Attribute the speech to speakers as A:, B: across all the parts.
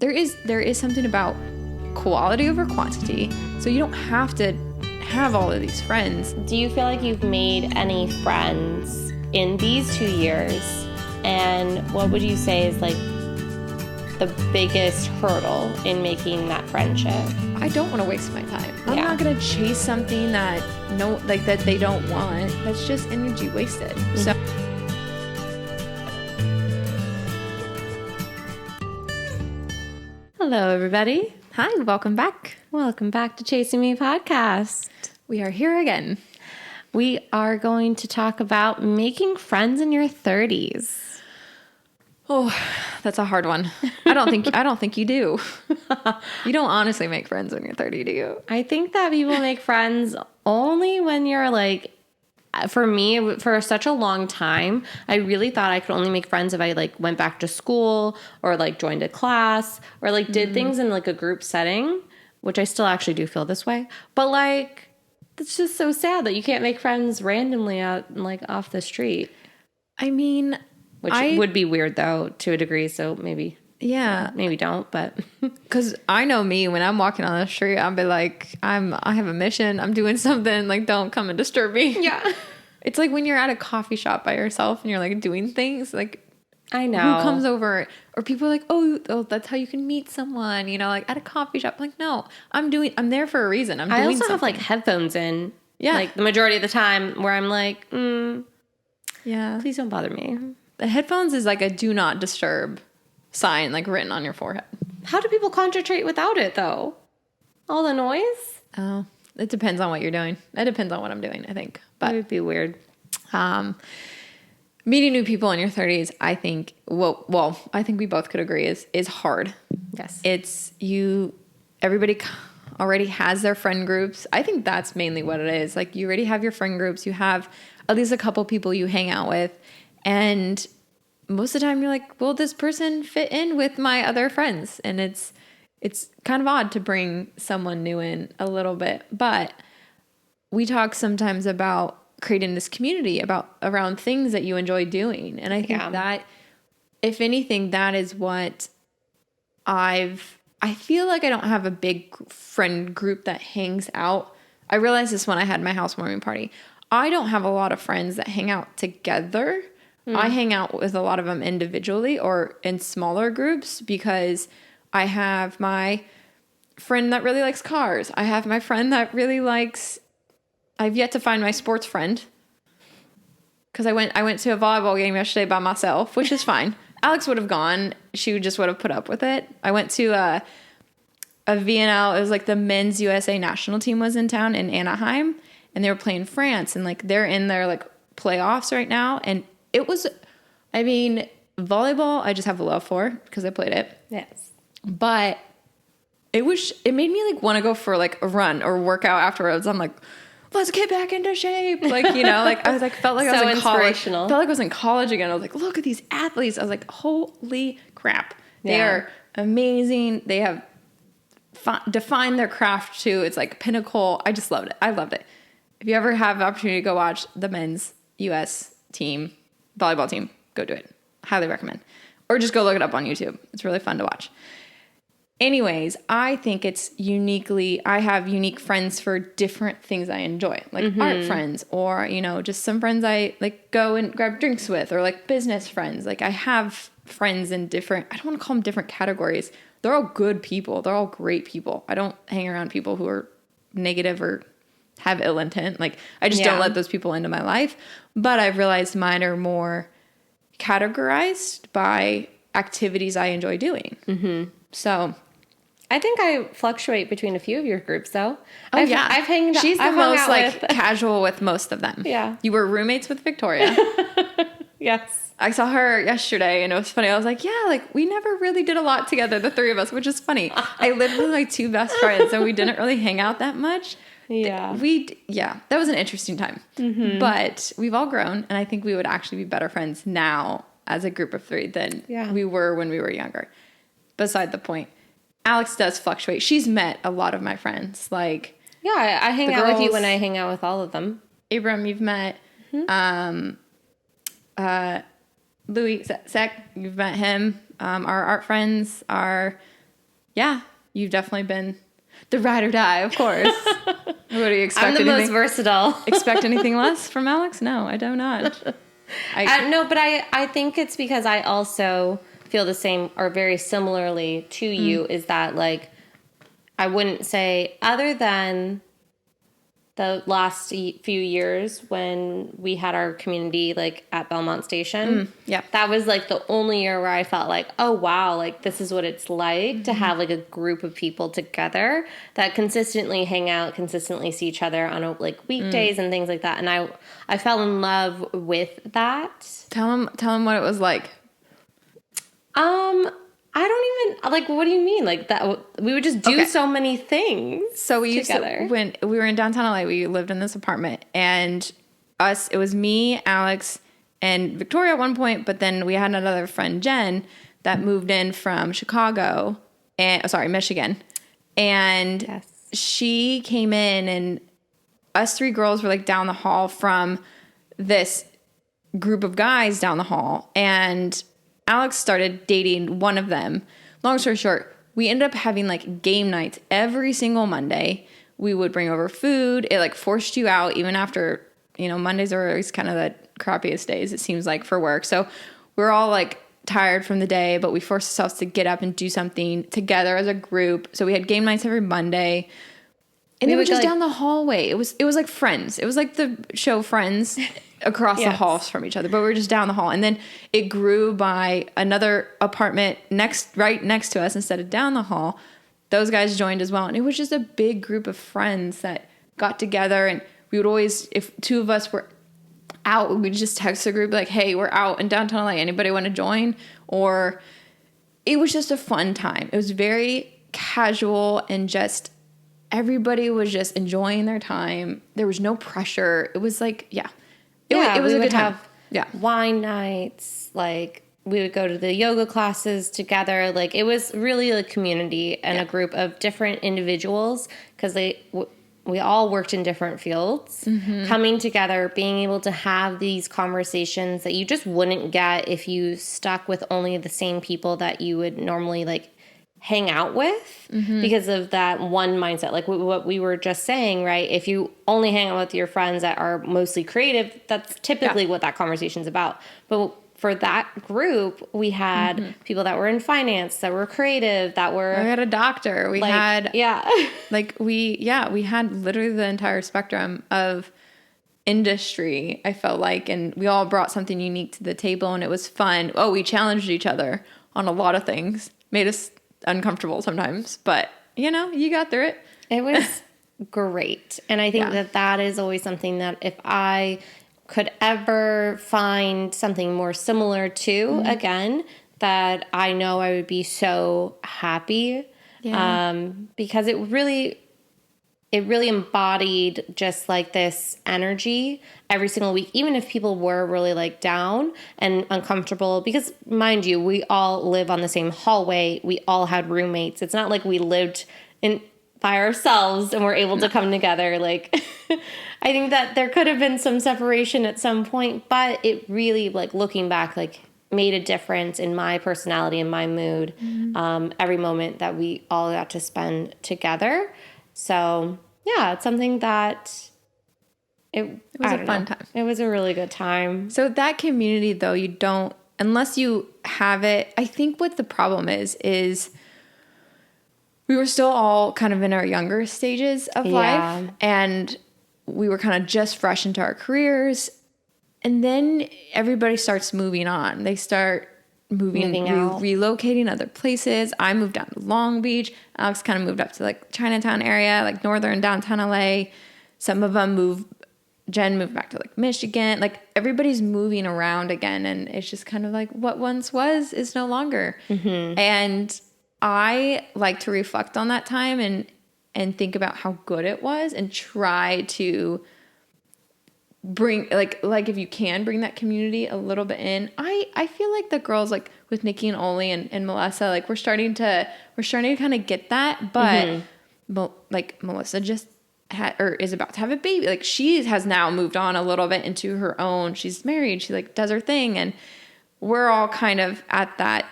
A: there is something about quality over quantity. So you don't have to have all of these friends.
B: Do you feel like you've made any friends in these 2 years? And what would you say is like the biggest hurdle in making that friendship?
A: I don't want to waste my time. I'm not going to chase something that that they don't want. That's just energy wasted. Mm-hmm. So
B: hello, everybody.
A: Hi, welcome back.
B: Welcome back to Chasing Me Podcast.
A: We are here again.
B: We are going to talk about making friends in your 30s.
A: Oh, that's a hard one. I don't think you do. You don't honestly make friends when you're 30, do you?
B: I think that people make friends only when you're like, for me, for such a long time, I really thought I could only make friends if I like went back to school or like joined a class or like did things in like a group setting, which I still actually do feel this way. But like, it's just so sad that you can't make friends randomly out like off the street.
A: I mean,
B: which would be weird though to a degree. So maybe don't. But
A: because I know me, when I'm walking on the street, I'll be like, I have a mission. I'm doing something. Like, don't come and disturb me.
B: Yeah.
A: It's like when you're at a coffee shop by yourself and you're like doing things, like,
B: I know
A: who comes over, or people are like, oh, that's how you can meet someone, you know, like at a coffee shop. I'm like, no, I'm there for a reason. I
B: also have like headphones in, like the majority of the time, where I'm like,
A: yeah,
B: please don't bother me.
A: The headphones is like a do not disturb sign, like written on your forehead.
B: How do people concentrate without it though? All the noise?
A: Oh, it depends on what you're doing. It depends on what I'm doing, I think. But
B: it would be weird.
A: Meeting new people in your 30s, I think, well, I think we both could agree is hard.
B: Yes.
A: Everybody already has their friend groups. I think that's mainly what it is. Like, you already have your friend groups. You have at least a couple people you hang out with. And most of the time you're like, will this person fit in with my other friends? And it's kind of odd to bring someone new in a little bit. But we talk sometimes about creating this community around things that you enjoy doing. And I think that, if anything, that is what I feel like I don't have a big friend group that hangs out. I realized this when I had my housewarming party. I don't have a lot of friends that hang out together. I hang out with a lot of them individually or in smaller groups, because I have my friend that really likes cars. I have my friend that really likes... I've yet to find my sports friend, because I went to a volleyball game yesterday by myself, which is fine. Alex would have gone. She just would have put up with it. I went to a VNL. It was like the men's USA national team was in town in Anaheim, and they were playing France, and like they're in their like playoffs right now. And it was, I mean, volleyball I just have a love for because I played it.
B: Yes.
A: But it made me like want to go for like a run or workout afterwards. I'm like, let's get back into shape. Like, you know, like I was like, felt like I was in college. Felt like I was in college again. I was like, look at these athletes. I was like, holy crap. They are amazing. They have defined their craft too. It's like pinnacle. I just loved it. I loved it. If you ever have the opportunity to go watch the men's US team, volleyball team, go do it. Highly recommend. Or just go look it up on YouTube. It's really fun to watch. Anyways, I think I have unique friends for different things I enjoy, like art friends, or, you know, just some friends I like go and grab drinks with, or like business friends. Like, I have friends in I don't want to call them different categories. They're all good people. They're all great people. I don't hang around people who are negative or have ill intent. Like, I just don't let those people into my life. But I've realized mine are more categorized by activities I enjoy doing. Mm-hmm. So
B: I think I fluctuate between a few of your groups, though.
A: Oh, I've hanged out. She's the most like casual with most of them.
B: Yeah.
A: You were roommates with Victoria.
B: Yes.
A: I saw her yesterday, and it was funny. I was like, yeah, like we never really did a lot together, the three of us, which is funny. I lived with my two best friends, and we didn't really hang out that much.
B: Yeah.
A: That was an interesting time. Mm-hmm. But we've all grown, and I think we would actually be better friends now as a group of three than we were when we were younger. Beside the point. Alex does fluctuate. She's met a lot of my friends. Like,
B: I hang out with you when I hang out with all of them.
A: Abram, you've met. Mm-hmm. Louis Sek, you've met him. Our art friends are Yeah, you've definitely been the ride or die, of course. What do you expect?
B: I'm the most versatile.
A: Expect anything less from Alex? No, I do not.
B: No, but I think it's because I also feel the same or very similarly to you, is that like I wouldn't say, other than the last few years when we had our community like at Belmont Station.
A: Yeah.
B: That was like the only year where I felt like, oh wow, like this is what it's like to have like a group of people together that consistently hang out, consistently see each other on like weekdays and things like that. And I fell in love with that.
A: Tell him what it was like.
B: I don't even, like, what do you mean? Like that, we would just do so many things.
A: So we used to, when we were in downtown LA, we lived in this apartment, and it was me, Alex, and Victoria at one point, but then we had another friend, Jen, that moved in from Michigan. And she came in, and us three girls were like down the hall from this group of guys down the hall, and Alex started dating one of them. Long story short, we ended up having like game nights every single Monday. We would bring over food. It like forced you out even after, Mondays are always kind of the crappiest days, it seems like, for work. So we're all like tired from the day, but we forced ourselves to get up and do something together as a group. So we had game nights every Monday. And they were just down the hallway. It was like Friends. It was like the show Friends across the halls from each other, but we were just down the hall. And then it grew by another apartment right next to us instead of down the hall. Those guys joined as well. And it was just a big group of friends that got together. And we would always, if two of us were out, we'd just text the group like, hey, we're out in downtown LA. Anybody want to join? Or it was just a fun time. It was very casual and just everybody was just enjoying their time. There was no pressure. It was like, it was a good time.
B: Wine nights, like we would go to the yoga classes together. Like it was really a community and a group of different individuals, because we all worked in different fields, coming together, being able to have these conversations that you just wouldn't get if you stuck with only the same people that you would normally like hang out with, because of that one mindset. Like what we were just saying, right? If you only hang out with your friends that are mostly creative, that's typically what that conversation's about. But for that group, we had people that were in finance, that were creative, we
A: had a doctor. We had we had literally the entire spectrum of industry, I felt like, and we all brought something unique to the table, and it was fun. Oh, we challenged each other on a lot of things. Made us uncomfortable sometimes, but you got through it.
B: It was great. And I think that is always something that if I could ever find something more similar to again, that I know I would be so happy. Because it really embodied just like this energy every single week, even if people were really like down and uncomfortable, because mind you, we all live on the same hallway. We all had roommates. It's not like we lived by ourselves and were able to come together. Like, I think that there could have been some separation at some point, but it really, like looking back, like made a difference in my personality and my mood. Every moment that we all got to spend together. So yeah, it's something that it was a fun time. It was a really good time.
A: So that community though, you don't, unless you have it, I think what the problem is we were still all kind of in our younger stages of life, and we were kind of just fresh into our careers. And then everybody starts moving on. They start moving out, relocating other places. I moved down to Long Beach. Alex kind of moved up to like Chinatown area, like northern downtown LA. Some of them Jen moved back to like Michigan. Like everybody's moving around again, and it's just kind of like what once was is no longer. And I like to reflect on that time and think about how good it was and try to bring like if you can bring that community a little bit in. I feel like the girls like with Nikki and Oli and Melissa, like we're starting to kind of get that, but like Melissa just is about to have a baby. Like she has now moved on a little bit into her own. She's married. She like does her thing, and we're all kind of at that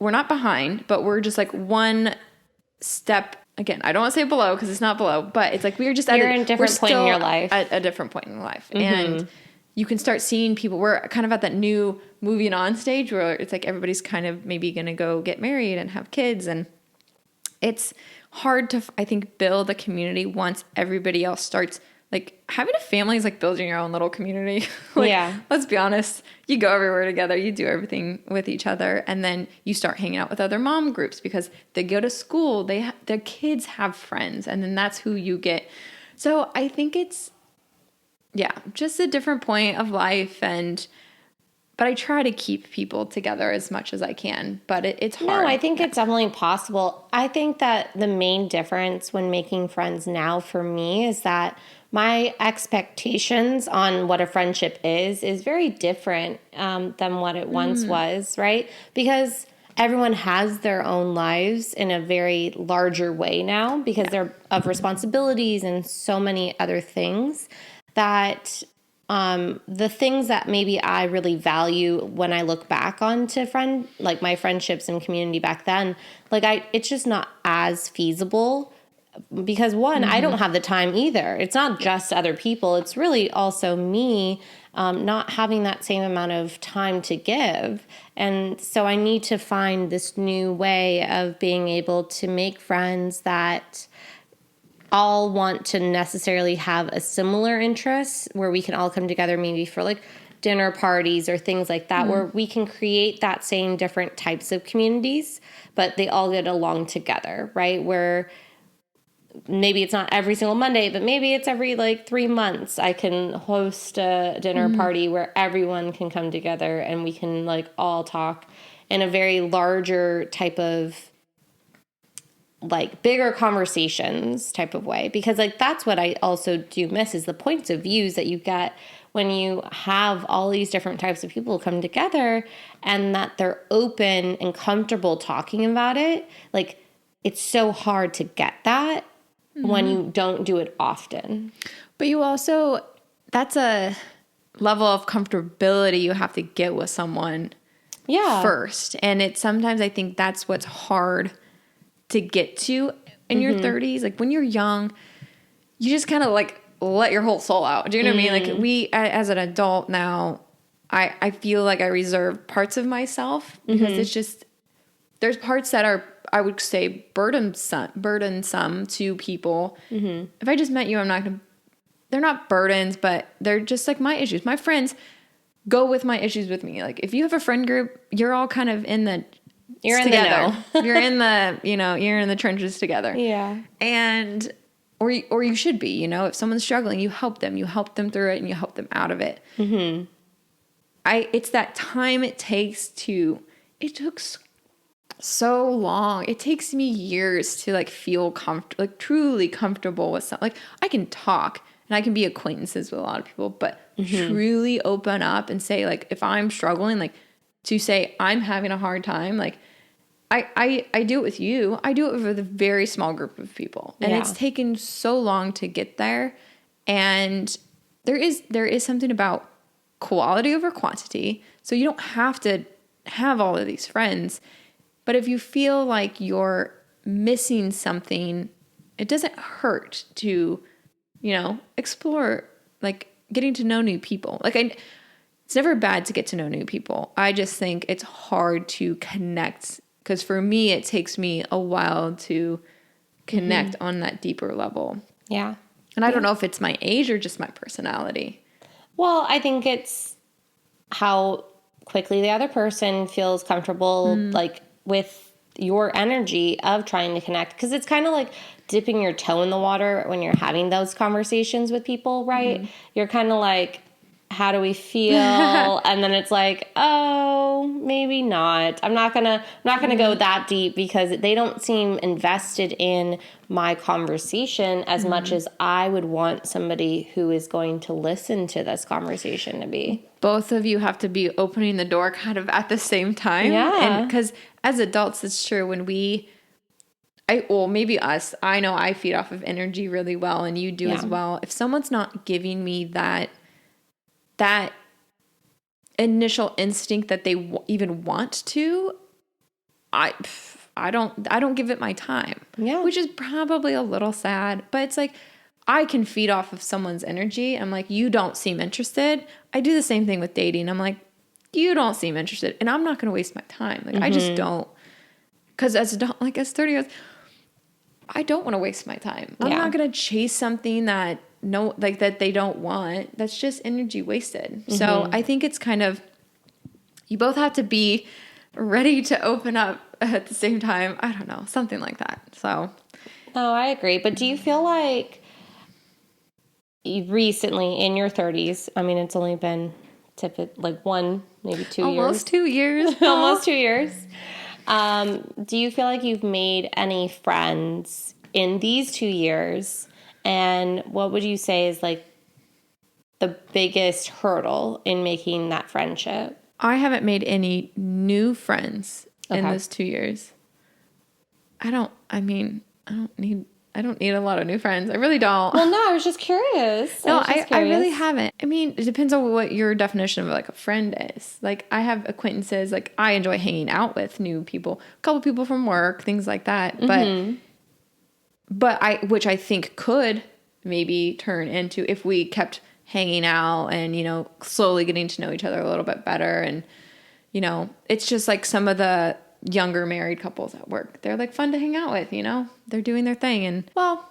A: we're not behind, but we're just like one step. Again, I don't want to say below because it's not below, but it's like we're just
B: You're at a different point in your life.
A: At a different point in life. And you can start seeing people. We're kind of at that new moving on stage where it's like everybody's kind of maybe going to go get married and have kids. And it's hard to, I think, build a community once everybody else starts. Like, having a family is like building your own little community. Like,
B: yeah.
A: Let's be honest. You go everywhere together. You do everything with each other. And then you start hanging out with other mom groups because they go to school. Their kids have friends. And then that's who you get. So I think it's, just a different point of life. But I try to keep people together as much as I can. But it's hard.
B: No, I think it's definitely possible. I think that the main difference when making friends now for me is that my expectations on what a friendship is very different than what it once was, right? Because everyone has their own lives in a very larger way now because they're of responsibilities and so many other things that the things that maybe I really value when I look back onto like my friendships and community back then, like it's just not as feasible. Because one, I don't have the time either. It's not just other people. It's really also me not having that same amount of time to give. And so I need to find this new way of being able to make friends that all want to necessarily have a similar interest where we can all come together maybe for like dinner parties or things like that, where we can create that same different types of communities, but they all get along together, right? Where maybe it's not every single Monday, but maybe it's every like 3 months. I can host a dinner party where everyone can come together and we can like all talk in a very larger type of like bigger conversations type of way. Because like that's what I also do miss is the points of views that you get when you have all these different types of people come together and that they're open and comfortable talking about it. Like it's so hard to get that when you don't do it often.
A: But you also, that's a level of comfortability you have to get with someone first. And it's sometimes I think that's what's hard to get to in your 30s. Like when you're young, you just kind of like let your whole soul out. Do you know what I mean? Like as an adult now, I feel like I reserve parts of myself because it's just, there's parts that are, I would say, burdensome to people. If I just met you, they're not burdens, but they're just like my issues. My friends go with my issues with me. Like if you have a friend group, you're all kind of in the,
B: you're in the know.
A: You're in the, you're in the trenches together.
B: Yeah.
A: And, or you should be, if someone's struggling, you help them through it and you help them out of it. It's that time it took so long. It takes me years to like feel comfortable, like truly comfortable with something. Like I can talk and I can be acquaintances with a lot of people, but truly open up and say like, if I'm struggling, like to say I'm having a hard time, like I do it with you. I do it with a very small group of people and it's taken so long to get there. And there is something about quality over quantity. So you don't have to have all of these friends. But if you feel like you're missing something, it doesn't hurt to, explore, like getting to know new people. Like it's never bad to get to know new people. I just think it's hard to connect because for me, it takes me a while to connect on that deeper level.
B: Yeah.
A: And I don't know if it's my age or just my personality.
B: Well, I think it's how quickly the other person feels comfortable, like with your energy of trying to connect. Because it's kind of like dipping your toe in the water when you're having those conversations with people, right? You're kind of like, how do we feel? And then it's like, oh, maybe not. I'm not gonna go that deep because they don't seem invested in my conversation as much as I would want somebody who is going to listen to this conversation to be.
A: Both of you have to be opening the door kind of at the same time.
B: Yeah.
A: And because as adults, it's true when maybe us, I know I feed off of energy really well and you do as well. If someone's not giving me that initial instinct that they even want to, I don't give it my time.
B: Yeah.
A: Which is probably a little sad, but it's like I can feed off of someone's energy. I'm like, you don't seem interested. I do the same thing with dating. I'm like, you don't seem interested, and I'm not going to waste my time. Like I just don't, because as 30 years, I don't want to waste my time. I'm not going to chase something that that they don't want. That's just energy wasted. So I think it's kind of, you both have to be ready to open up at the same time. I don't know, something like that. So.
B: Oh, I agree. But do you feel like you recently in your 30s, I mean, it's only been like 1, maybe 2 years.
A: Almost 2 years.
B: Almost 2 years. Do you feel like you've made any friends in these 2 years? And what would you say is like the biggest hurdle in making that friendship?
A: I haven't made any new friends in those 2 years. I don't need a lot of new friends. I really don't.
B: Well, no, I was just curious.
A: No, I really haven't. I mean, it depends on what your definition of like a friend is. Like I have acquaintances, like I enjoy hanging out with new people, a couple people from work, things like that. Which I think could maybe turn into, if we kept hanging out and, slowly getting to know each other a little bit better. And, it's just like some of the younger married couples at work, they're like fun to hang out with, they're doing their thing. And well,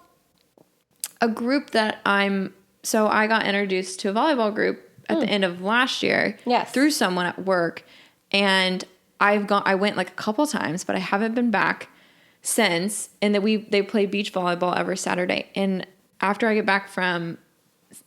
A: a group that I got introduced to a volleyball group at the end of last year through someone at work. And I went like a couple times, but I haven't been back since. And that they play beach volleyball every Saturday. And after I get back from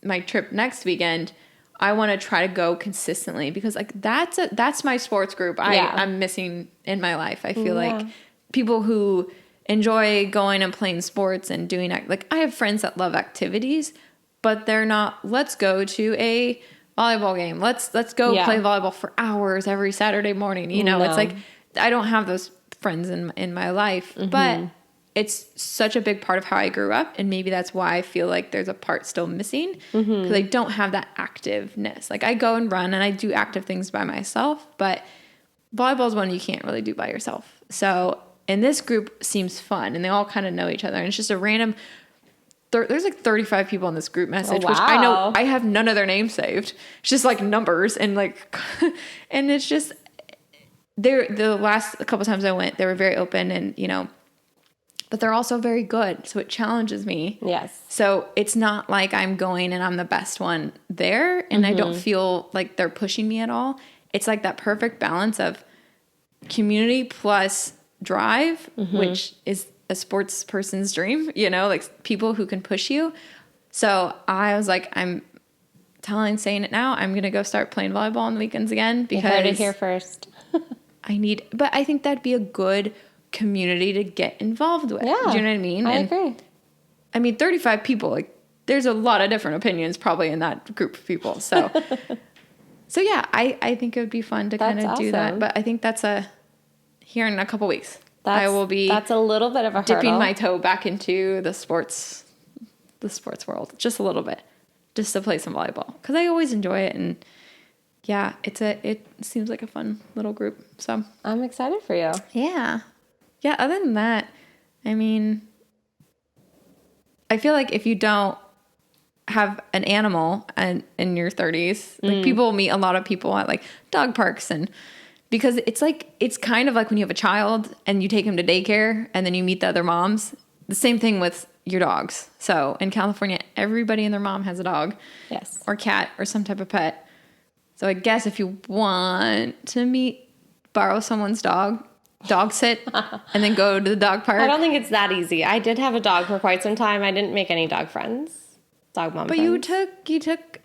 A: my trip next weekend, I want to try to go consistently, because like that's my sports group I'm missing in my life. I feel like people who enjoy going and playing sports and doing like, I have friends that love activities, but they're not, let's go to a volleyball game. Let's go play volleyball for hours every Saturday morning. It's like, I don't have those friends in my life, but it's such a big part of how I grew up. And maybe that's why I feel like there's a part still missing, because I don't have that activeness. Like I go and run and I do active things by myself, but volleyball is one you can't really do by yourself. So, and this group seems fun and they all kind of know each other. And it's just a random, there's like 35 people in this group message, which I know I have none of their names saved. It's just like numbers and like, and it's just, the last couple times I went, they were very open and, but they're also very good. So it challenges me.
B: Yes.
A: So it's not like I'm going and I'm the best one there. And I don't feel like they're pushing me at all. It's like that perfect balance of community plus drive, which is a sports person's dream, like people who can push you. So I was like, saying it now, I'm going to go start playing volleyball on the weekends again, because
B: you heard it here first.
A: but I think that'd be a good community to get involved with.
B: Yeah,
A: do you know what I mean?
B: I agree.
A: I mean, 35 people, like there's a lot of different opinions probably in that group of people. So, yeah, I think it would be fun to kind of do that. But I think that's here in a couple weeks. I will be.
B: That's a little bit of a
A: dipping
B: hurdle.
A: my toe back into the sports world, just a little bit, just to play some volleyball, because I always enjoy it. And yeah, it seems like a fun little group. So
B: I'm excited for you.
A: Yeah. Yeah, other than that, I mean, I feel like if you don't have an animal in your 30s, like people meet a lot of people at like dog parks, and because it's kind of like when you have a child and you take him to daycare and then you meet the other moms, the same thing with your dogs. So in California, everybody and their mom has a dog.
B: Yes.
A: Or cat or some type of pet. So I guess if you want to borrow someone's dog sit, and then go to the dog park.
B: I don't think it's that easy. I did have a dog for quite some time. I didn't make any dog friends. Dog mom
A: but
B: friends.
A: you took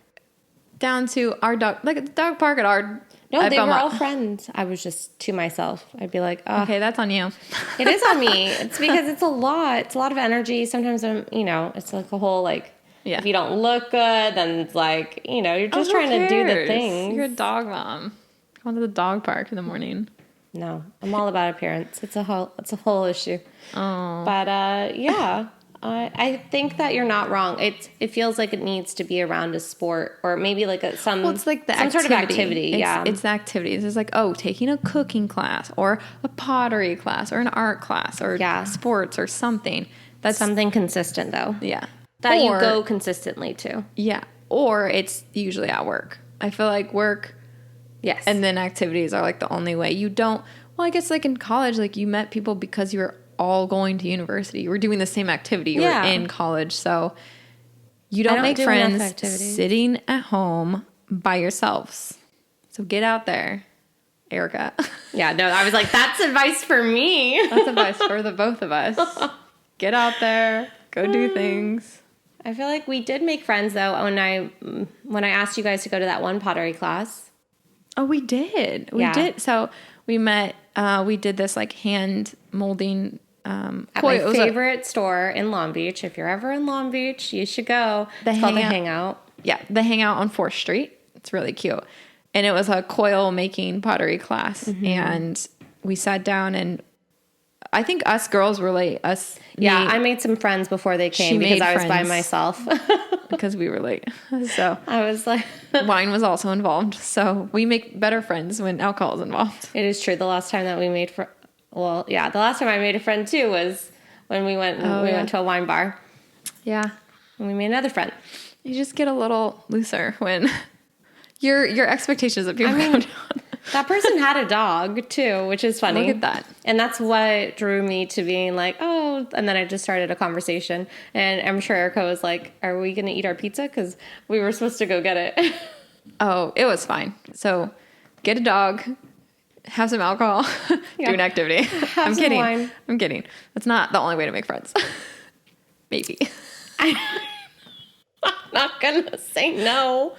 A: down to our dog, like at the dog park at our...
B: No, they were all friends. I was just to myself. I'd be like, oh.
A: Okay, that's on you.
B: It is on me. It's because it's a lot. It's a lot of energy. Sometimes it's like a whole like, if you don't look good, then it's like, you're just trying to do the things.
A: You're a dog mom. Go to the dog park in the morning.
B: No, I'm all about appearance. It's a whole issue.
A: Oh.
B: But yeah, I think that you're not wrong. It feels like it needs to be around a sport or maybe like some
A: Well, it's like the
B: some
A: activity.
B: sort of activity.
A: It's the activities. It's like, oh, taking a cooking class or a pottery class or an art class or sports or something. That's
B: something consistent though.
A: Yeah.
B: That you go consistently to.
A: Yeah. Or it's usually at work. I feel like work.
B: Yes.
A: And then activities are like the only way. You don't, well, I guess like in college, like you met people because you were all going to university. You were doing the same activity. You were in college. So you don't make friends sitting at home by yourselves. So get out there, Erica.
B: Yeah, no, I was like, that's advice for me.
A: That's advice for the both of us. Get out there. Go do things.
B: I feel like we did make friends though when I asked you guys to go to that one pottery class.
A: Oh, we did. We did. So we met, we did this like hand molding
B: at my favorite store in Long Beach. If you're ever in Long Beach, you should go. It's called the Hangout.
A: Yeah, the Hangout on 4th Street. It's really cute. And it was a coil making pottery class. Mm-hmm. And we sat down and I think us girls were late.
B: I made some friends before they came because I was by myself.
A: Because we were late. So
B: I was like...
A: wine was also involved. So we make better friends when alcohol is involved.
B: It is true. The last time that we made... the last time I made a friend too was when we went went to a wine bar.
A: Yeah.
B: And we made another friend.
A: You just get a little looser when your expectations of people go down.
B: That person had a dog too, which is funny.
A: Look at that.
B: And that's what drew me to being like, oh, and then I just started a conversation. And I'm sure Erica was like, are we going to eat our pizza? Because we were supposed to go get it.
A: Oh, it was fine. So get a dog, have some alcohol, do an activity. I'm kidding. Wine. I'm kidding. That's not the only way to make friends. Maybe.
B: I'm not going to say no.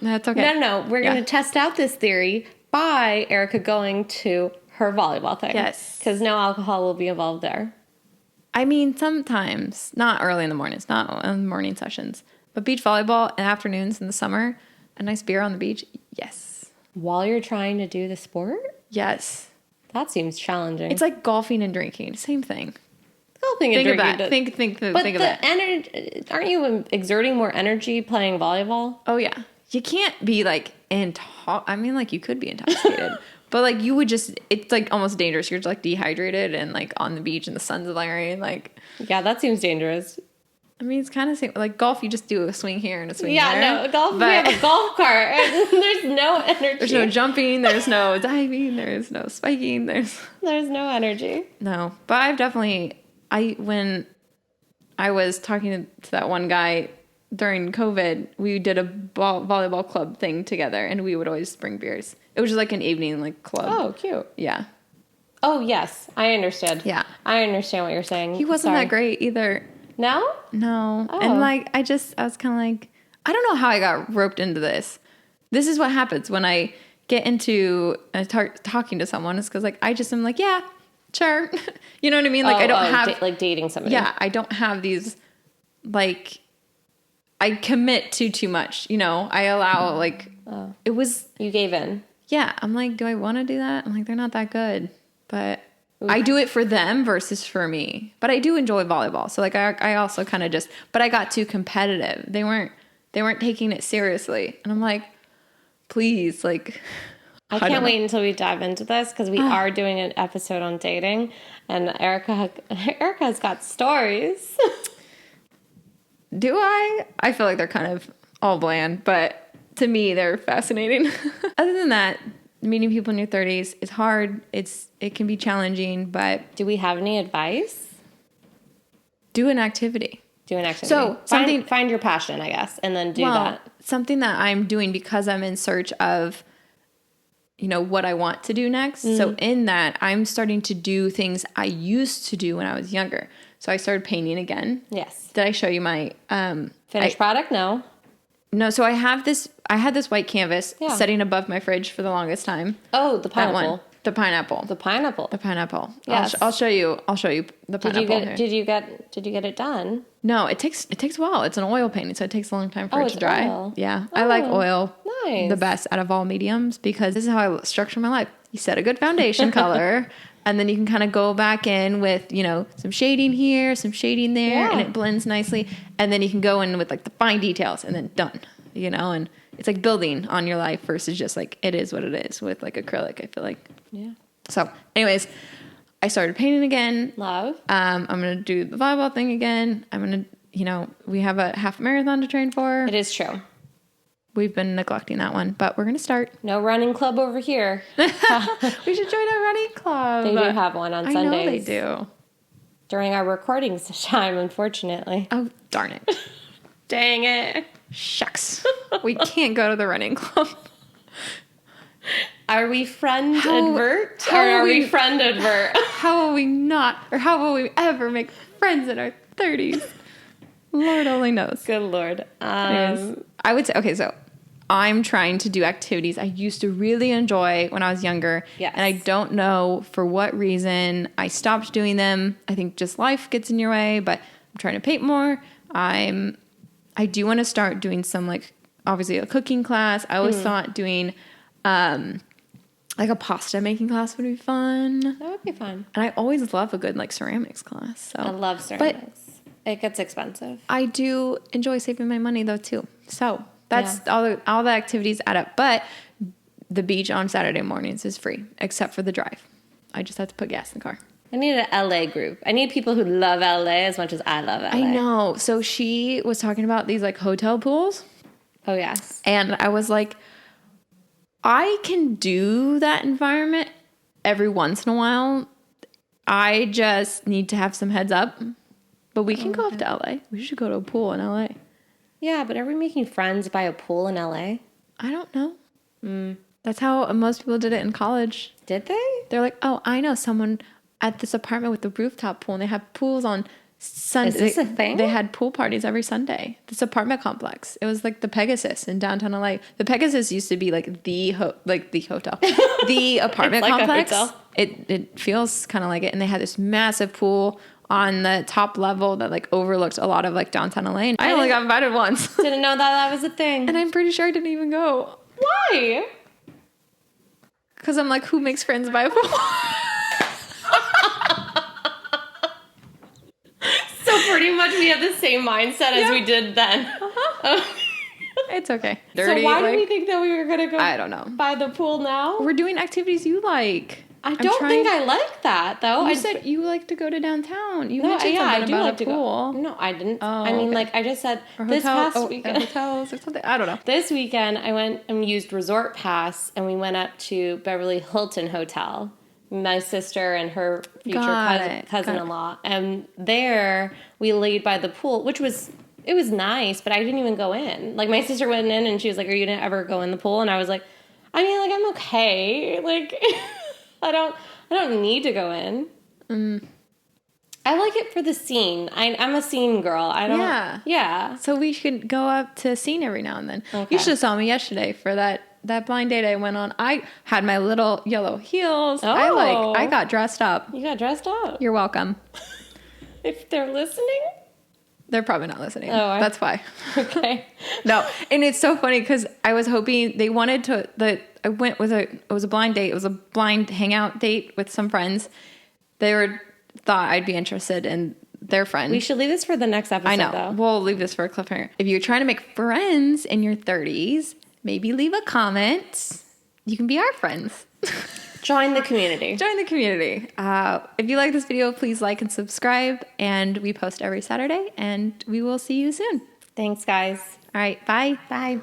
A: That's okay.
B: No. We're going to test out this theory by Erica going to her volleyball thing.
A: Yes.
B: Because no alcohol will be involved there.
A: I mean, sometimes. Not early in the mornings. Not in morning sessions. But beach volleyball in afternoons in the summer, a nice beer on the beach, yes.
B: While you're trying to do the sport?
A: Yes.
B: That seems challenging.
A: It's like golfing and drinking. Same thing.
B: Golfing and drinking.
A: Think of that.
B: Aren't you exerting more energy playing volleyball?
A: Oh, yeah. You can't be like you could be intoxicated, but like you would just, it's like almost dangerous. You're just like dehydrated and like on the beach and the sun's glaring. Like,
B: yeah, that seems dangerous.
A: I mean, it's kind of like golf. You just do a swing here and a swing there.
B: Yeah, no, golf. We have a golf cart. And there's no energy.
A: There's no jumping. There's no diving. There's no spiking. There's
B: no energy.
A: No, but I've definitely, when I was talking to that one guy during COVID, we did a volleyball club thing together, and we would always bring beers. It was just like an evening like club.
B: Oh, cute.
A: Yeah.
B: Oh, yes. I understand.
A: Yeah.
B: I understand what you're saying.
A: He wasn't that great either.
B: No?
A: No.
B: Oh.
A: And like, I was kind of like, I don't know how I got roped into this. This is what happens when I get into talking to someone. It's because like, I just am like, yeah, sure. You know what I mean? Like I don't have
B: like dating somebody.
A: Yeah. I don't have these like, I commit to too much, you know, I allow it was.
B: You gave in.
A: Yeah. I'm like, do I want to do that? I'm like, they're not that good, but I do it for them versus for me, but I do enjoy volleyball. So like, I also kind of but I got too competitive. They weren't taking it seriously. And I'm like, please, like,
B: I can't wait until we dive into this because we are doing an episode on dating and Erica's got stories.
A: Do I? I feel like they're kind of all bland, but to me, they're fascinating. Other than that, meeting people in your 30s is hard. It can be challenging, but...
B: Do we have any advice?
A: Do an activity.
B: So find your passion, I guess, and then do that.
A: Something that I'm doing because I'm in search of, you know, what I want to do next. Mm-hmm. So in that, I'm starting to do things I used to do when I was younger. So I started painting again.
B: Yes.
A: Did I show you my...
B: finished product? No.
A: No, so I had this white canvas sitting above my fridge for the longest time.
B: Oh, the pineapple.
A: The pineapple.
B: The pineapple.
A: The pineapple.
B: Yes.
A: I'll show you the pineapple.
B: Did you get it done?
A: No, it takes a while. It's an oil painting, so it takes a long time for it to dry.
B: Oil.
A: Yeah. I like oil
B: nice.
A: the best out of all mediums because this is how I structure my life. You set a good foundation color, And then you can kind of go back in with, you know, some shading here, some shading there, and it blends nicely. And then you can go in with like the fine details and then done, you know, and it's like building on your life versus just like it is what it is with like acrylic, I feel like.
B: Yeah.
A: So anyways, I started painting again.
B: Love.
A: I'm going to do the volleyball thing again. I'm going to, you know, we have a half marathon to train for.
B: It is true.
A: We've been neglecting that one, but we're going to start.
B: No running club over here.
A: We should join a running club.
B: They do have one on Sundays.
A: I know they do.
B: During our recording time, unfortunately.
A: Oh, darn it.
B: Dang it.
A: Shucks. We can't go to the running club.
B: Are we friend advert? Or are we friend advert?
A: How will we not, or how will we ever make friends in our 30s? Lord only knows.
B: Good Lord.
A: Anyways, I would say, okay, so I'm trying to do activities I used to really enjoy when I was younger.
B: Yes.
A: And I don't know for what reason I stopped doing them. I think just life gets in your way, but I'm trying to paint more. I do want to start doing some, like, obviously a cooking class. I always thought doing like a pasta making class would be fun.
B: That would be fun.
A: And I always love a good like ceramics class. So
B: I love ceramics. It gets expensive.
A: I do enjoy saving my money though too. So that's all the activities add up. But the beach on Saturday mornings is free, except for the drive. I just have to put gas in the car.
B: I need an LA group. I need people who love LA as much as I love LA.
A: I know. So she was talking about these like hotel pools.
B: Oh, yes.
A: And I was like, I can do that environment every once in a while. I just need to have some heads up. But we can go up to LA. We should go to a pool in LA.
B: Yeah, but are we making friends by a pool in LA?
A: I don't know. That's how most people did it in college.
B: Did they?
A: They're like, oh, I know someone at this apartment with the rooftop pool, and they have pools on Sunday.
B: Is this a thing?
A: They had pool parties every Sunday. This apartment complex. It was like the Pegasus in downtown LA. The Pegasus used to be like the hotel, the apartment
B: It's like a
A: complex.
B: hotel.
A: It feels kind of like it, and they had this massive pool on the top level that like overlooked a lot of like downtown LA. And I only got invited once.
B: Didn't know that was a thing.
A: And I'm pretty sure I didn't even go.
B: Why?
A: Because I'm like, who makes friends by a pool?
B: So pretty much we have the same mindset as we did then.
A: It's okay.
B: So why do we think that we were going to go
A: I don't know.
B: by the pool now?
A: We're doing activities you like.
B: I don't think I like that, though.
A: You said you like to go to downtown. You
B: No,
A: mentioned
B: yeah,
A: something
B: I do
A: about
B: like
A: a
B: to
A: pool.
B: go. No, I didn't.
A: Oh,
B: I mean,
A: okay.
B: like, I just said
A: Or
B: this past weekend.
A: hotels or something. I don't know.
B: This weekend, I went and used Resort Pass, and we went up to Beverly Hilton Hotel. My sister and her future cousin-in-law. And there, we laid by the pool, which was... It was nice, but I didn't even go in. Like, my sister went in, and she was like, are you going to ever go in the pool? And I was like, I mean, like, I'm okay. Like, I don't need to go in. I like it for the scene. I'm a scene girl. I don't... Yeah.
A: So we should go up to scene every now and then.
B: Okay.
A: You should have saw me yesterday for that blind date I went on. I had my little yellow heels.
B: Oh.
A: I got dressed up.
B: You got dressed up.
A: You're welcome.
B: If they're listening...
A: They're probably not listening.
B: Oh,
A: that's why.
B: Okay.
A: No, and it's so funny because I was hoping they wanted to. I went with it was a blind date. It was a blind hangout date with some friends. They thought I'd be interested in their friend.
B: We should leave this for the next episode.
A: I know.
B: Though.
A: We'll leave this for a cliffhanger. If you're trying to make friends in your 30s, maybe leave a comment. You can be our friends.
B: Join the community.
A: Join the community. If you like this video, please like and subscribe. And we post every Saturday. And we will see you soon.
B: Thanks, guys.
A: All right. Bye.
B: Bye.